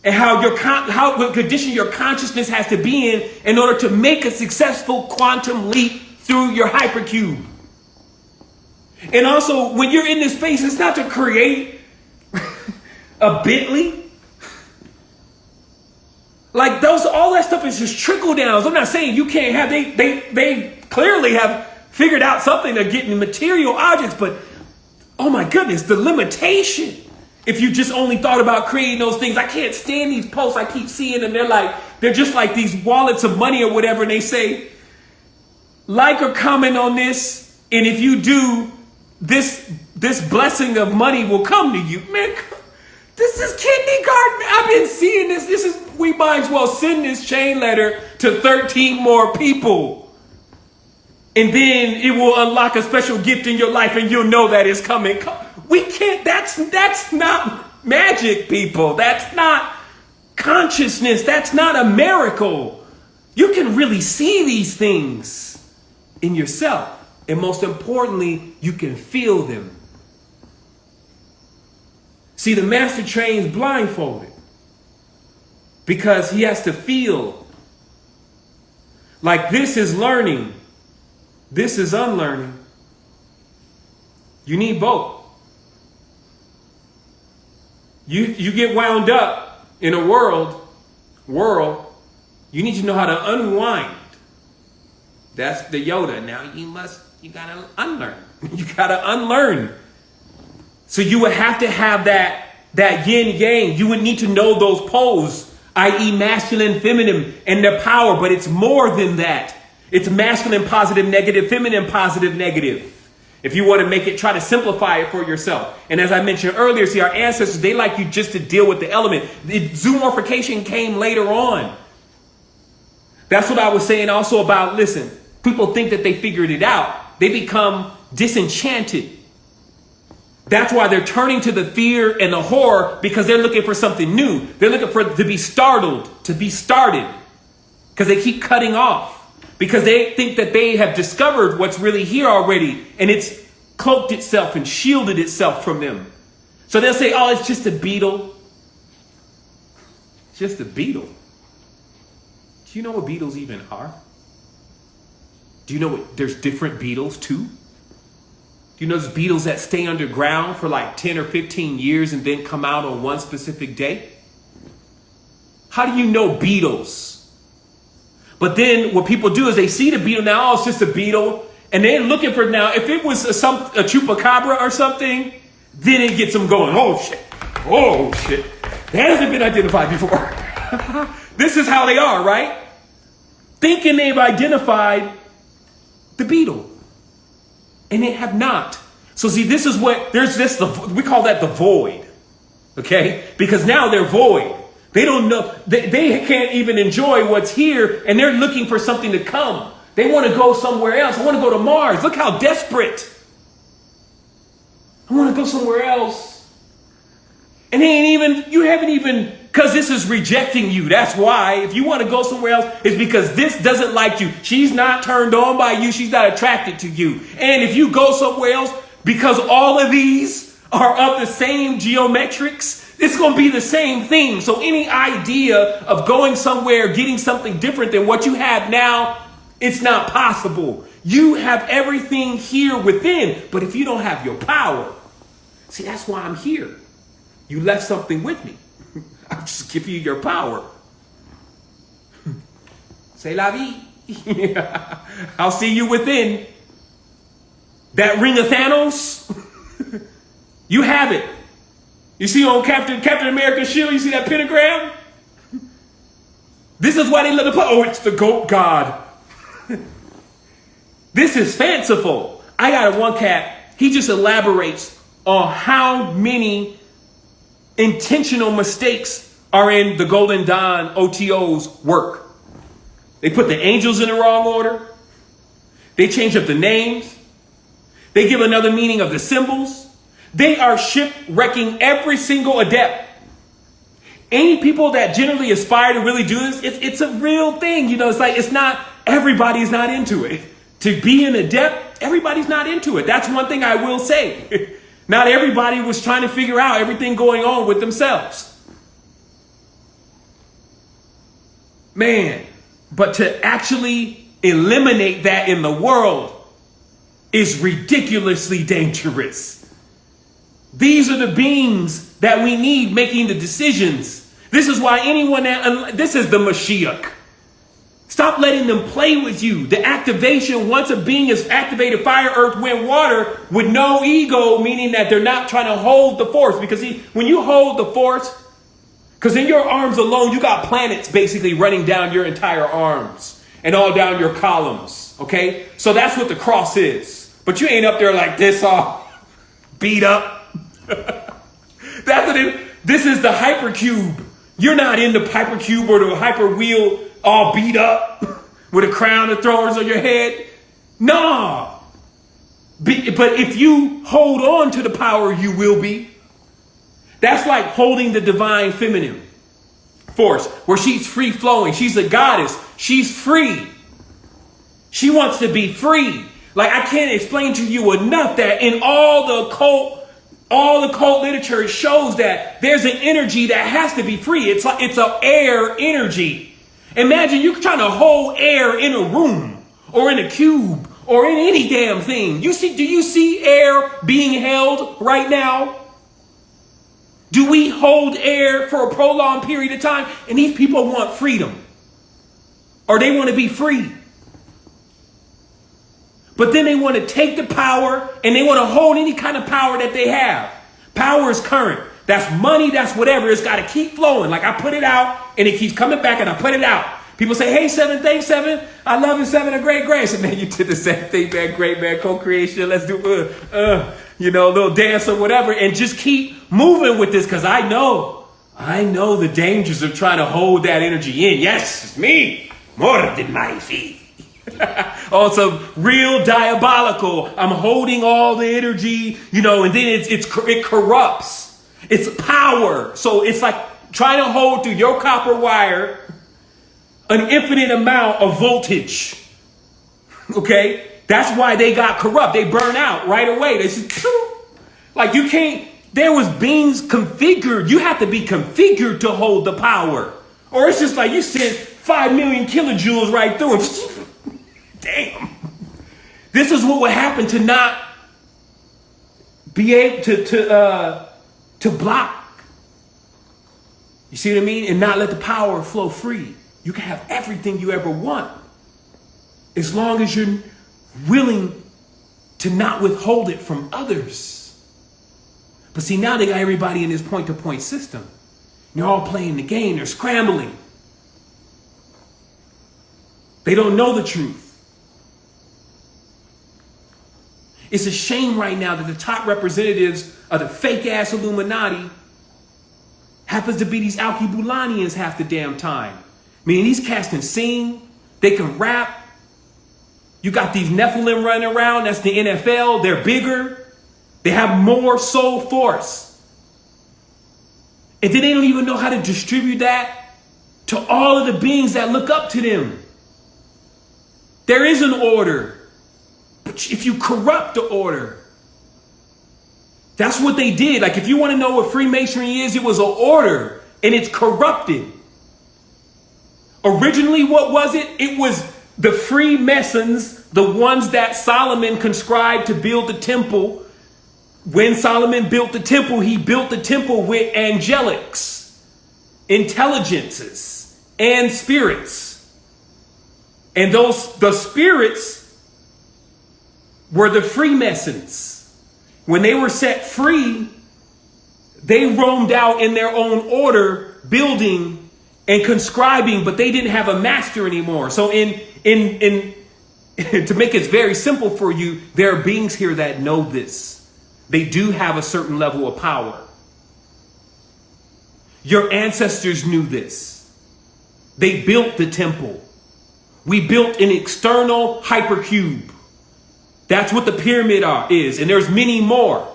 And what condition your consciousness has to be in order to make a successful quantum leap through your hypercube. And also, when you're in this space, it's not to create a Bentley. Like all that stuff is just trickle downs. I'm not saying you can't have, they clearly have figured out something to get in material objects, but oh my goodness, the limitation. If you just only thought about creating those things, I can't stand these posts I keep seeing, and they're just like these wallets of money or whatever, and they say, like or comment on this, and if you do, this blessing of money will come to you. Man, this is kindergarten. I've been seeing this. We might as well send this chain letter to 13 more people. And then it will unlock a special gift in your life, and you'll know that it's coming. We can't, that's not magic, people. That's not consciousness. That's not a miracle. You can really see these things in yourself. And most importantly, you can feel them. See, the master trains blindfolded because he has to feel like this is learning. This is unlearning. You need both. You get wound up in a world, you need to know how to unwind. That's the Yoda. Now you gotta unlearn. You gotta unlearn. So you would have to have that yin yang. You would need to know those poles, i.e. masculine, feminine, and their power. But it's more than that. It's masculine, positive, negative, feminine, positive, negative. If you want to try to simplify it for yourself. And as I mentioned earlier, see, our ancestors, they like you just to deal with the element. The zoomorphication came later on. That's what I was saying also about, listen, people think that they figured it out. They become disenchanted. That's why they're turning to the fear and the horror, because they're looking for something new. They're looking to be startled, to be started, because they keep cutting off. Because they think that they have discovered what's really here already. And it's cloaked itself and shielded itself from them. So they'll say, oh, it's just a beetle. It's just a beetle. Do you know what beetles even are? Do you know what, there's different beetles too? Do you know there's beetles that stay underground for like 10 or 15 years and then come out on one specific day? How do you know beetles? But then what people do is they see the beetle now, oh, it's just a beetle. And they're looking for now, if it was a chupacabra or something, then it gets them going, oh shit, that hasn't been identified before. This is how they are, right? Thinking they've identified the beetle. And they have not. So see, this is what, there's this, we call that the void. Okay? Because now they're void. They don't know, they can't even enjoy what's here, and they're looking for something to come. They want to go somewhere else. I want to go to Mars. Look how desperate. I want to go somewhere else. And you haven't even, because this is rejecting you. That's why. If you want to go somewhere else, it's because this doesn't like you. She's not turned on by you. She's not attracted to you. And if you go somewhere else, because all of these are of the same geometrics, it's going to be the same thing. So any idea of going somewhere, getting something different than what you have now, it's not possible. You have everything here within, but if you don't have your power, see, that's why I'm here. You left something with me. I'll just give you your power. C'est la vie. I'll see you within. That ring of Thanos, you have it. You see on Captain America's shield, you see that pentagram? This is why they let it play. Oh, it's the goat god. This is fanciful. I got one cat. He just elaborates on how many intentional mistakes are in the Golden Dawn OTO's work. They put the angels in the wrong order. They change up the names. They give another meaning of the symbols. They are shipwrecking every single adept. Any people that generally aspire to really do this, it's a real thing. You know, it's like, it's not, everybody's not into it. To be an adept, everybody's not into it. That's one thing I will say. Not everybody was trying to figure out everything going on with themselves. Man, but to actually eliminate that in the world is ridiculously dangerous. These are the beings that we need making the decisions. This is why this is the Mashiach. Stop letting them play with you. The activation, once a being is activated, fire, earth, wind, water, with no ego, meaning that they're not trying to hold the force. Because when you hold the force, because in your arms alone, you got planets basically running down your entire arms and all down your columns. Okay? So that's what the cross is. But you ain't up there like this, all beat up. That's what this is, the hypercube. You're not in the hypercube or the hyper wheel all beat up with a crown of thorns on your head. No. But if you hold on to the power, you will be. That's like holding the divine feminine force, where she's free flowing. She's a goddess. She's free. She wants to be free. Like, I can't explain to you enough that in all the occult literature shows that there's an energy that has to be free. It's like, it's an air energy. Imagine you trying to hold air in a room or in a cube or in any damn thing. Do you see air being held right now? Do we hold air for a prolonged period of time? And these people want freedom, or they want to be free. But then they want to take the power and they want to hold any kind of power that they have. Power is current. That's money. That's whatever. It's got to keep flowing. Like, I put it out and it keeps coming back and I put it out. People say, hey, Seven, thanks, Seven. I love you, Seven, a great grace. And man, you did the same thing, man. Great, man. Co-creation. Let's do, a little dance or whatever. And just keep moving with this, because I know the dangers of trying to hold that energy in. Yes, it's me. More than my feet. Also, real diabolical. I'm holding all the energy, and then it corrupts. It's power. So it's like trying to hold through your copper wire an infinite amount of voltage. Okay? That's why they got corrupt. They burn out right away. They just, like you can't, there was beings configured. You have to be configured to hold the power. Or it's just like you send 5 million kilojoules right through them. Damn. This is what would happen to not be able to block. You see what I mean? And not let the power flow free. You can have everything you ever want as long as you're willing to not withhold it from others. But see, now they got everybody in this point-to-point system. They're all playing the game. They're scrambling. They don't know the truth. It's a shame right now that the top representatives of the fake-ass Illuminati happens to be these Alkebu-Lanians half the damn time. I mean, these cats can sing. They can rap. You got these Nephilim running around. That's the NFL. They're bigger. They have more soul force. And then they don't even know how to distribute that to all of the beings that look up to them. There is an order. But if you corrupt the order, that's what they did. Like if you want to know what Freemasonry is, it was an order and it's corrupted. Originally, what was it? It was the Freemasons, the ones that Solomon conscribed to build the temple. When Solomon built the temple, he built the temple with angelics, intelligences, and spirits. And the spirits were the Freemasons. When they were set free, they roamed out in their own order, building and conscribing, but they didn't have a master anymore. So to make it very simple for you, there are beings here that know this. They do have a certain level of power. Your ancestors knew this. They built the temple. We built an external hypercube. That's what the pyramid is, and there's many more.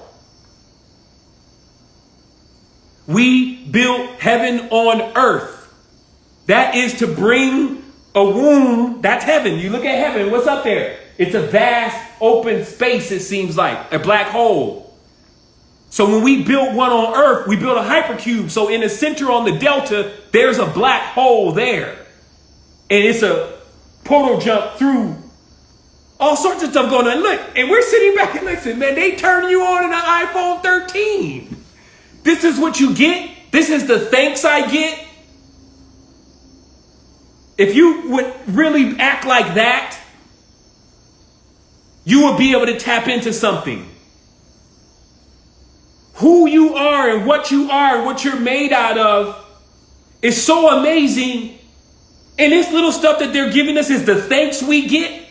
We built heaven on earth. That is to bring a womb. That's heaven. You look at heaven. What's up there? It's a vast open space, it seems like. A black hole. So when we built one on earth, we built a hypercube. So in the center on the delta, there's a black hole there. And it's a portal jump through all sorts of stuff going on. Look, and we're sitting back and listen, man, they turn you on in an iPhone 13. This is what you get. This is the thanks I get. If you would really act like that, you will be able to tap into something. Who you are and what you're made out of is so amazing. And this little stuff that they're giving us is the thanks we get.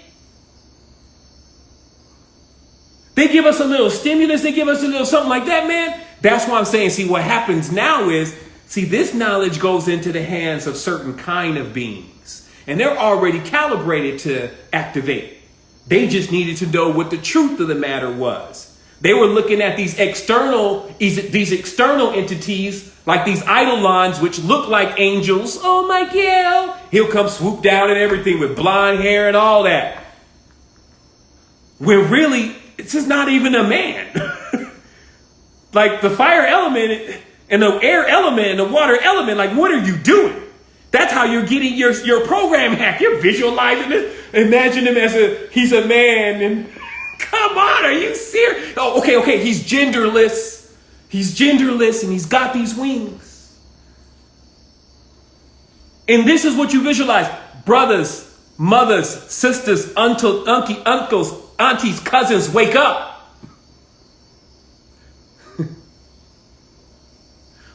They give us a little stimulus. They give us a little something like that, man. That's why I'm saying, see, what happens now is, see, this knowledge goes into the hands of certain kind of beings. And they're already calibrated to activate. They just needed to know what the truth of the matter was. They were looking at these external entities, like these eidolons, which look like angels. Oh, Michael. He'll come swoop down and everything with blonde hair and all that. When really, it's just not even a man. Like the fire element and the air element and the water element, like what are you doing? That's how you're getting your program hacked. You're visualizing this. Imagine him as he's a man and come on, are you serious? Oh, okay, he's genderless. He's genderless and he's got these wings. And this is what you visualize. Brothers, mothers, sisters, uncles, aunties, cousins, wake up.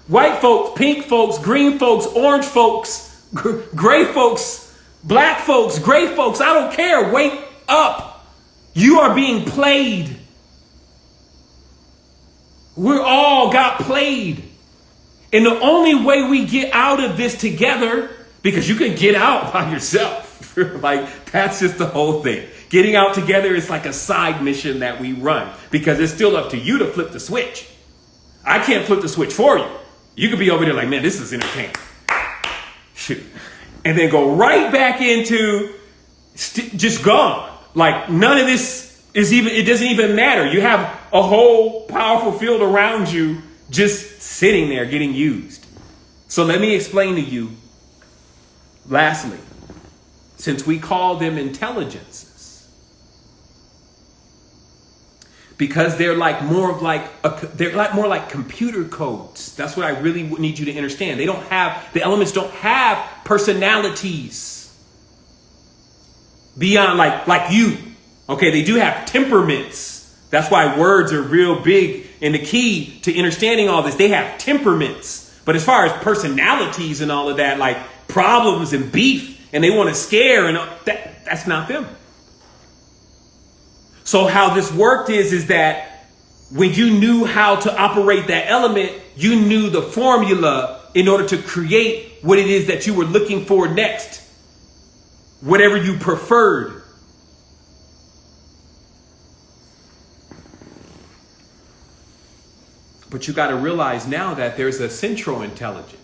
White folks, pink folks, green folks, orange folks, gray folks, black folks, gray folks, I don't care. Wake up. You are being played. We all got played. And the only way we get out of this together, because you can get out by yourself. Like, that's just the whole thing. Getting out together is like a side mission that we run, because it's still up to you to flip the switch. I can't flip the switch for you. You could be over there like, man, this is entertaining. Shoot. And then go right back into just gone. Like none of this is even, it doesn't even matter. You have a whole powerful field around you just sitting there getting used. So let me explain to you, lastly, since we call them intelligences, because they're like more like computer codes. That's what I really need you to understand. The elements don't have personalities beyond like you. Okay, they do have temperaments. That's why words are real big and the key to understanding all this. They have temperaments. But as far as personalities and all of that, like problems and beef, and they want to scare, and that's not them. So how this worked is that when you knew how to operate that element, you knew the formula in order to create what it is that you were looking for next, whatever you preferred. But you got to realize now that there's a central intelligence.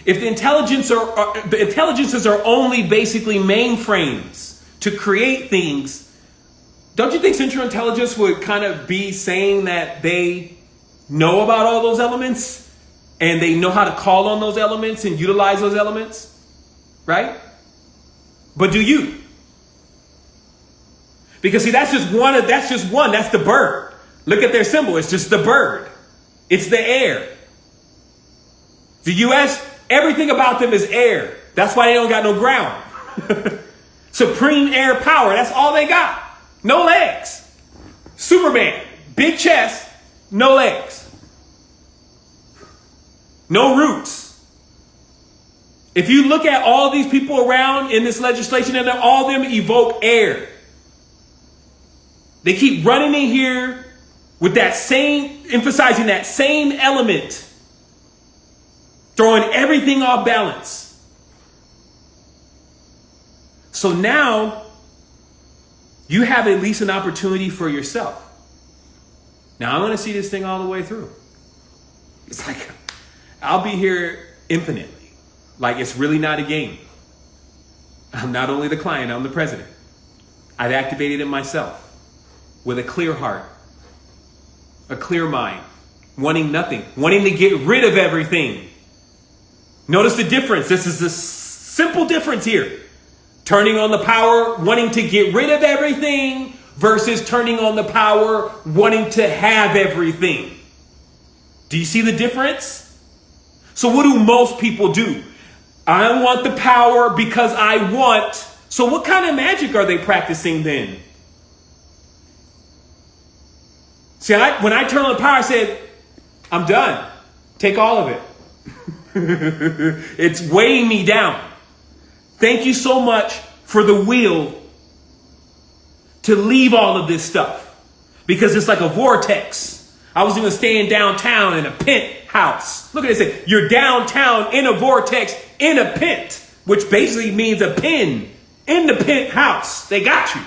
If the intelligences are only basically mainframes to create things, don't you think central intelligence would kind of be saying that they know about all those elements and they know how to call on those elements and utilize those elements, right? But do you? Because see, that's just one. That's the bird. Look at their symbol. It's just the bird. It's the air. The U.S., everything about them is air. That's why they don't got no ground. Supreme air power. That's all they got. No legs. Superman. Big chest. No legs. No roots. If you look at all these people around in this legislation, and all of them evoke air. They keep running in here with that same, emphasizing that same element, throwing everything off balance. So now you have at least an opportunity for yourself. Now I want to see this thing all the way through. It's like, I'll be here infinitely. Like it's really not a game. I'm not only the client, I'm the president. I've activated it myself. With a clear heart, a clear mind, wanting nothing, wanting to get rid of everything. Notice the difference. This is the simple difference here. Turning on the power, wanting to get rid of everything versus turning on the power, wanting to have everything. Do you see the difference? So what do most people do? I want the power because I want. So what kind of magic are they practicing then? See, when I turned on the power, I said, I'm done. Take all of it. It's weighing me down. Thank you so much for the will to leave all of this stuff. Because it's like a vortex. I was going to stay in downtown in a penthouse. Look at this. You're downtown in a vortex in a pent, which basically means a pen in the penthouse. They got you.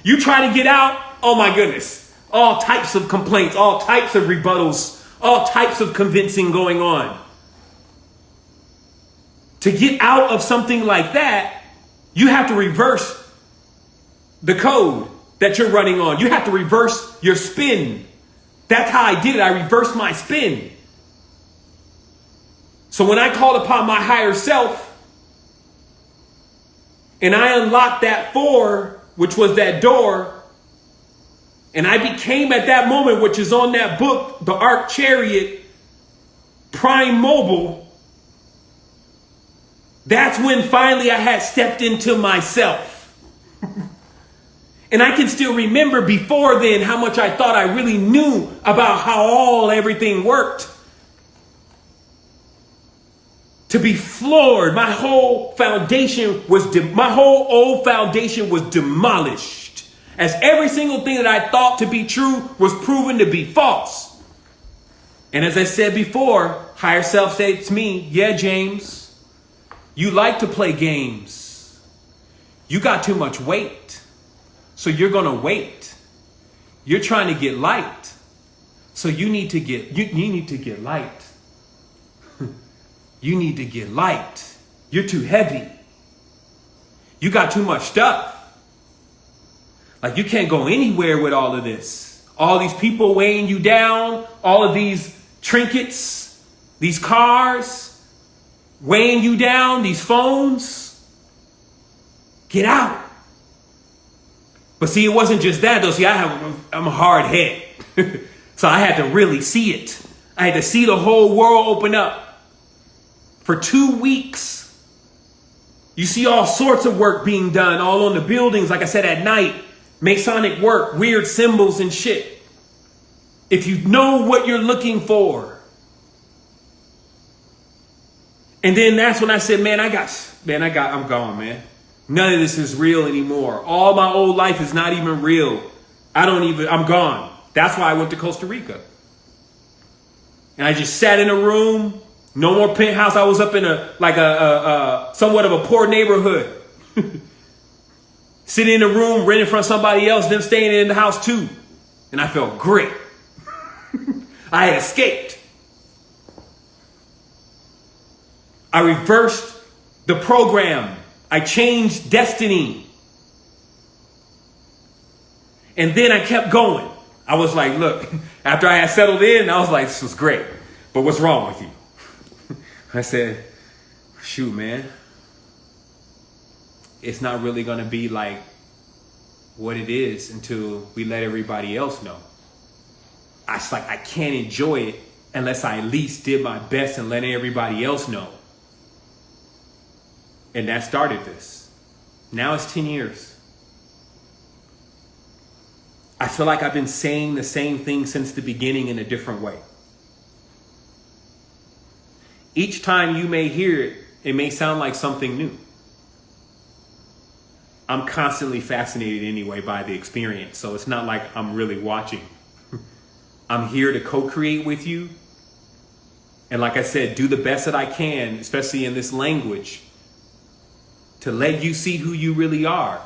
You try to get out. Oh my goodness. All types of complaints, all types of rebuttals, all types of convincing going on. To get out of something like that, you have to reverse the code that you're running on. You have to reverse your spin. That's how I did it. I reversed my spin. So when I called upon my higher self and I unlocked that 4, which was that door, and I became at that moment, which is on that book, The Arc Chariot, Prime Mobile. That's when finally I had stepped into myself. And I can still remember before then how much I thought I really knew about how everything worked. To be floored, my whole old foundation was demolished. As every single thing that I thought to be true was proven to be false. And as I said before, higher self said to me, yeah, James, you like to play games. You got too much weight. So you're going to wait. You're trying to get light. So you need to get light. You need to get light. You're too heavy. You got too much stuff. Like, you can't go anywhere with all of this. All these people weighing you down, all of these trinkets, these cars weighing you down, these phones. Get out. But see, it wasn't just that though. See, I'm a hard head. So I had to really see it. I had to see the whole world open up. For 2 weeks, you see all sorts of work being done all on the buildings. Like I said, at night, Masonic work, weird symbols and shit. If you know what you're looking for. And then that's when I said, I'm gone, man. None of this is real anymore. All my old life is not even real. I'm gone. That's why I went to Costa Rica. And I just sat in a room. No more penthouse. I was up in somewhat of a poor neighborhood. Sitting in a room, renting from somebody else, them staying in the house too. And I felt great. I had escaped. I reversed the program. I changed destiny. And then I kept going. I was like, look, after I had settled in, I was like, this was great. But what's wrong with you? I said, shoot, man. It's not really going to be like what it is until we let everybody else know. I can't enjoy it unless I at least did my best and let everybody else know. And that started this. Now it's 10 years. I feel like I've been saying the same thing since the beginning in a different way. Each time you may hear it, it may sound like something new. I'm constantly fascinated anyway by the experience, so it's not like I'm really watching. I'm here to co-create with you. And like I said, do the best that I can, especially in this language, to let you see who you really are.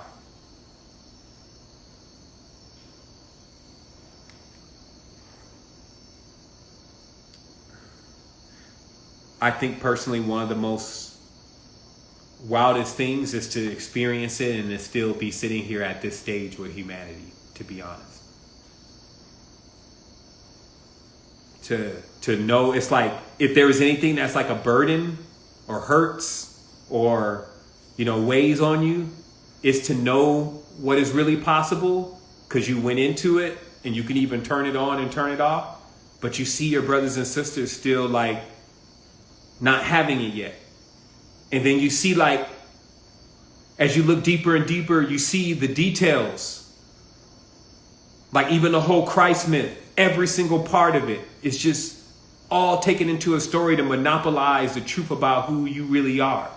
I think personally one of the most wildest things is to experience it and to still be sitting here at this stage with humanity, to be honest. To know, it's like, if there is anything that's like a burden or hurts or, weighs on you, is to know what is really possible, because you went into it and you can even turn it on and turn it off, but you see your brothers and sisters still like not having it yet. And then you see, like, as you look deeper and deeper, you see the details. Like even the whole Christ myth, every single part of it is just all taken into a story to monopolize the truth about who you really are.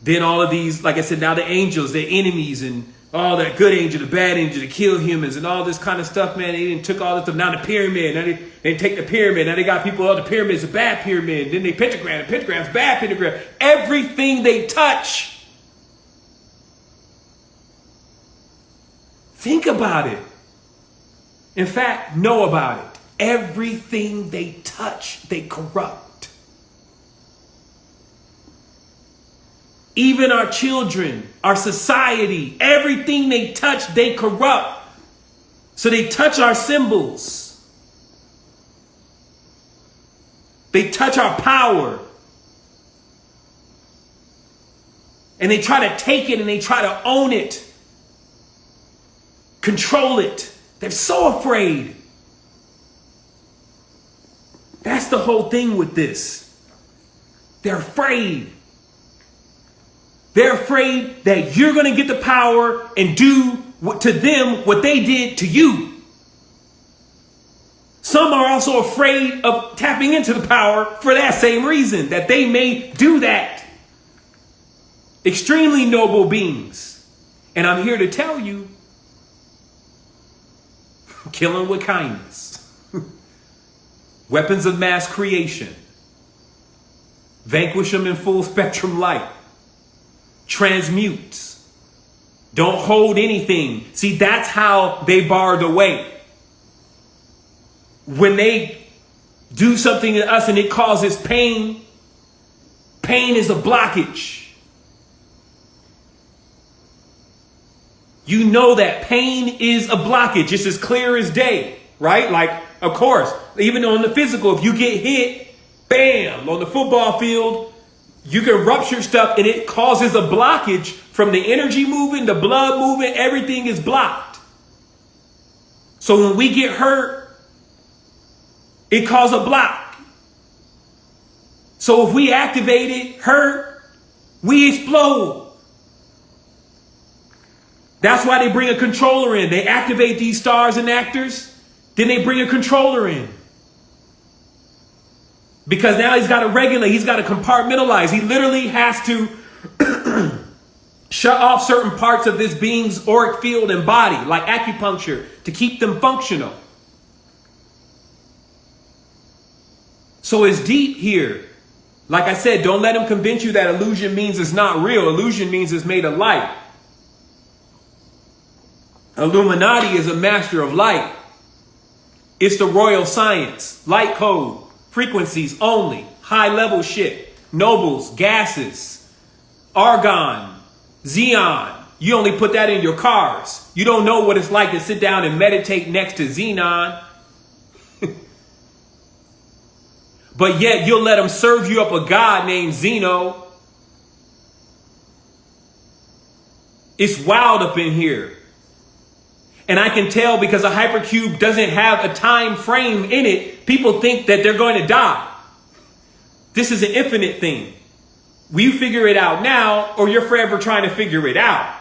Then all of these, like I said, now the angels, the enemies, and all that good angel, the bad angel, to kill humans, and all this kind of stuff, man. They didn't took all this stuff. Now the pyramid. Now they take the pyramid. Now they got people, the pyramid's a bad pyramid. Then they pentagram. The pentagram's bad pentagram. Everything they touch. Think about it. In fact, know about it. Everything they touch, they corrupt. Even our children, our society, everything they touch, they corrupt. So they touch our symbols. They touch our power. And they try to take it and they try to own it. Control it. They're so afraid. That's the whole thing with this. They're afraid. They're afraid that you're going to get the power and do to them what they did to you. Some are also afraid of tapping into the power for that same reason, that they may do that. Extremely noble beings. And I'm here to tell you, kill them with kindness. Weapons of mass creation. Vanquish them in full spectrum light. Transmutes. Don't hold anything. See, that's how they bar the way. When they do something to us and it causes pain Pain is a blockage. You know that pain is a blockage. It's as clear as day, right? Like, of course, even on the physical, if you get hit, bam, on the football field, you can rupture stuff and it causes a blockage from the energy moving, the blood moving, everything is blocked. So when we get hurt, it causes a block. So if we activate it, hurt, we explode. That's why they bring a controller in. They activate these stars and actors. Then they bring a controller in. Because now he's got to regulate. He's got to compartmentalize. He literally has to shut off certain parts of this being's auric field and body, like acupuncture, to keep them functional. So it's deep here. Like I said, don't let them convince you that illusion means it's not real. Illusion means it's made of light. Illuminati is a master of light. It's the royal science, light code, frequencies only, high level shit, nobles, gases, argon, xenon. You only put that in your cars. You don't know what it's like to sit down and meditate next to xenon. But yet you'll let them serve you up a god named Zeno. It's wild up in here. And I can tell because a hypercube doesn't have a time frame in it. People think that they're going to die. This is an infinite thing. Will you figure it out now, or you're forever trying to figure it out?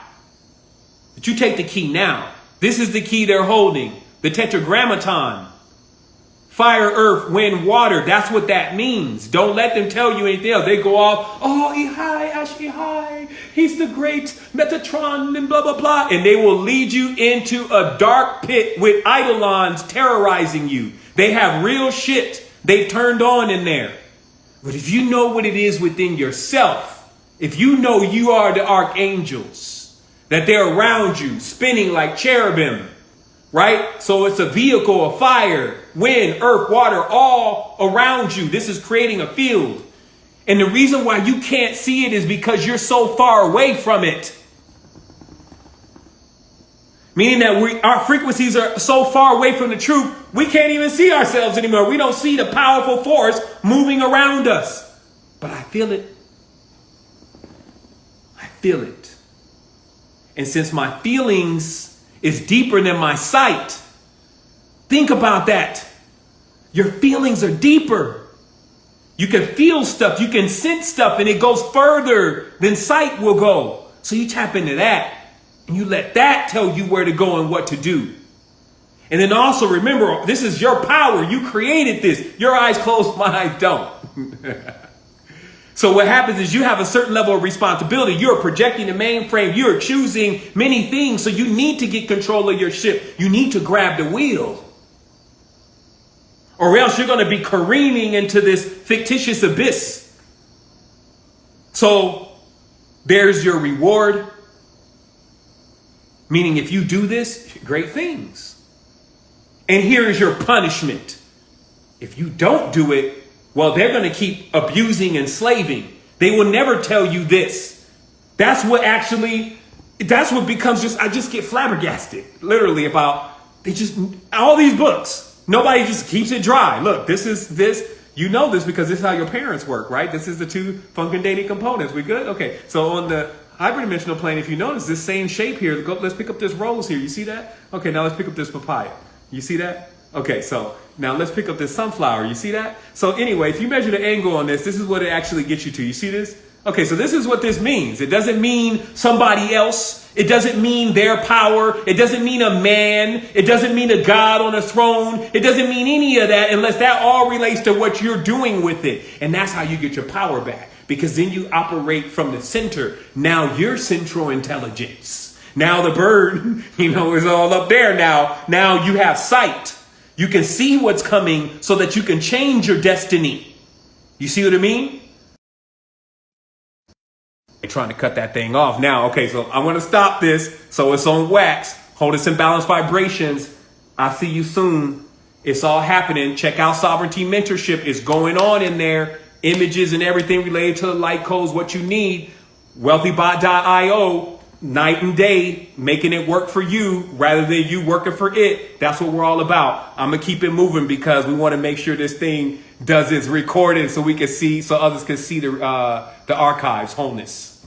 But you take the key now. This is the key they're holding. The tetragrammaton. Fire, earth, wind, water. That's what that means. Don't let them tell you anything else. They go off, oh, Ihai, Ashihai, he's the great Metatron, and blah, blah, blah. And they will lead you into a dark pit with eidolons terrorizing you. They have real shit they've turned on in there. But if you know what it is within yourself, if you know you are the archangels, that they're around you, spinning like cherubim, right? So it's a vehicle of fire, wind, earth, water, all around you. This is creating a field. And the reason why you can't see it is because you're so far away from it. Meaning that our frequencies are so far away from the truth, we can't even see ourselves anymore. We don't see the powerful force moving around us. But I feel it. I feel it. And since my feelings is deeper than my sight. Think about that. Your feelings are deeper. You can feel stuff. You can sense stuff, and it goes further than sight will go. So you tap into that, and you let that tell you where to go and what to do. And then also remember, this is your power. You created this. Your eyes closed, my eyes don't. So what happens is you have a certain level of responsibility. You're projecting the mainframe. You're choosing many things. So you need to get control of your ship. You need to grab the wheel. Or else you're going to be careening into this fictitious abyss. So there's your reward. Meaning if you do this, great things. And here is your punishment. If you don't do it, well, they're going to keep abusing and slaving. They will never tell you this. That's what becomes I just get flabbergasted, literally, about, all these books. Nobody just keeps it dry. Look, this, you know this because this is how your parents work, right? This is the two funkin' dating components. We good? Okay, so on the hyperdimensional plane, if you notice this same shape here, let's pick up this rose here. You see that? Okay, now let's pick up this papaya. You see that? Okay, so now let's pick up this sunflower. You see that? So anyway, if you measure the angle on this is what it actually gets you to. You see this? Okay, so this is what this means. It doesn't mean somebody else. It doesn't mean their power. It doesn't mean a man. It doesn't mean a God on a throne. It doesn't mean any of that unless that all relates to what you're doing with it. And that's how you get your power back. Because then you operate from the center. Now you're central intelligence. Now the bird, is all up there now. Now you have sight. You can see what's coming so that you can change your destiny. You see what I mean? They're trying to cut that thing off now. Okay, so I want to stop this so it's on wax. Hold us in balanced vibrations. I'll see you soon. It's all happening. Check out Sovereignty Mentorship. It's going on in there. images and everything related to the light codes, what you need, wealthybot.io, night and day, making it work for you rather than you working for it. That's what we're all about. I'm going to keep it moving because we want to make sure this thing does its recording so we can see, so others can see the archives wholeness.